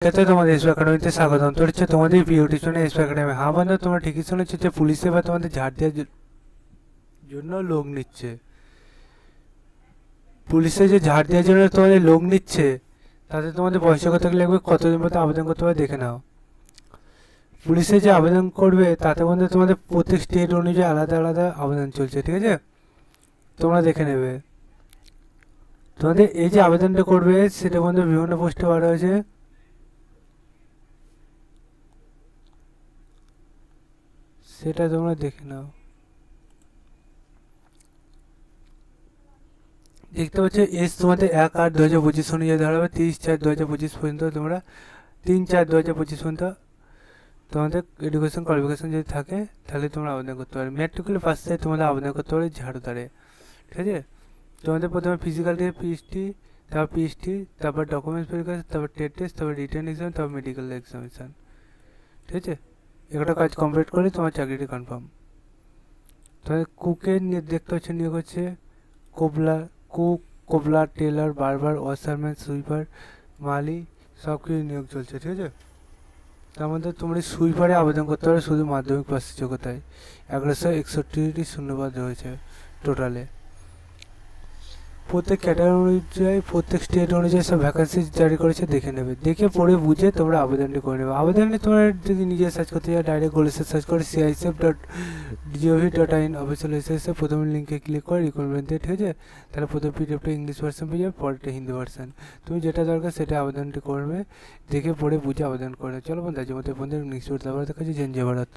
कहते তোমাদের এসপি একাডেমিতে স্বাগতম। তো হচ্ছে তোমাদের প্রিয় টিউশন এসপি একাডেমি। হ্যাঁ বন্ধু, তোমরা ঠিকই শুনেছো যে পুলিশে বা তোমাদের ঝাড় দেওয়ার জন্য লোক নিচ্ছে। পুলিশে যে ঝাড় দেওয়ার জন্য তোমাদের লোক নিচ্ছে, তাতে তোমাদের পয়সা কত লাগবে, কতদিন মতো আবেদন করতে হবে দেখে নাও। পুলিশে যে আবেদন করবে তাতে বন্ধু তোমাদের প্রত্যেক স্টেট অনুযায়ী আলাদা আলাদা আবেদন চলছে, ঠিক আছে? তোমরা দেখে নেবে। তোমাদের এই যে আবেদনটা করবে সেটা বন্ধু বিভিন্ন পোস্টে বার হয়েছে, সেটা তোমরা দেখে নাও। দেখতে পাচ্ছ এস তোমাদের 1/8/2025 অনুযায়ী ধরা হবে 30/4/2025 পর্যন্ত। তোমরা 3/4/2025 পর্যন্ত তোমাদের এডুকেশন কোয়ালিফিকেশন যদি থাকে তাহলে তোমরা আবেদন করতে পারবে। মেট্রিকুলার পাস থেকে তোমাদের আবেদন করতে পারবে ঝাড়ুদারে, ঠিক আছে? তোমাদের প্রথমে ফিজিক্যাল টেস্ট পিএসটি, তারপর পিএসটি, তারপর ডকুমেন্টস ভেরিফিকেশন, তারপর টেট টেস্ট, তারপর রিটার্ন এক্সাম, তারপর মেডিকেল এক্সামিনেশন, ঠিক আছে? একটা কাজ কমপ্লিট করে তোমার চাকরিটি কনফার্ম। তোমাদের কুকের দেখতে পাচ্ছ নিয়োগ হচ্ছে কুক, কোবলার, টেলার, বারবার, ওয়াশারম্যান, সুইপার, মালি, সব কিছু নিয়োগ চলছে, ঠিক আছে? তার মধ্যে তোমরা সুইপারে আবেদন করতে পারো শুধু মাধ্যমিক পাশের যোগ্যতায়। 1161টি শূন্যপদ রয়েছে টোটালে। প্রত্যেক ক্যাটাগরি অনুযায়ী, প্রত্যেক স্টেট অনুযায়ী সব ভ্যাকান্সি জারি করেছে, দেখে নেবে। দেখে পড়ে বুঝে তোমরা আবেদনটি করে নেবে। আবেদনে তোমরা যদি নিজে সার্চ করতে চাও ডাইরেক্ট গুগলে সার্চ করে CISF.gov.in অফিসিয়াল এসে প্রথমে লিঙ্কে ক্লিক করে রিক্রুটমেন্ট দিয়ে, ঠিক আছে? তাহলে প্রথম পিডিএফটা ইংলিশ ভার্সন পেয়ে যাবে, পরেরটা হিন্দি ভার্সন। তুমি যেটা দরকার সেটা আবেদনটি করবে, দেখে পড়ে বুঝে আবেদন করে। চলো বন্ধু, আজকের মতো বন্ধু নেক্সট ভিডিওতে আবার দেখা হচ্ছে। জয় ভারত।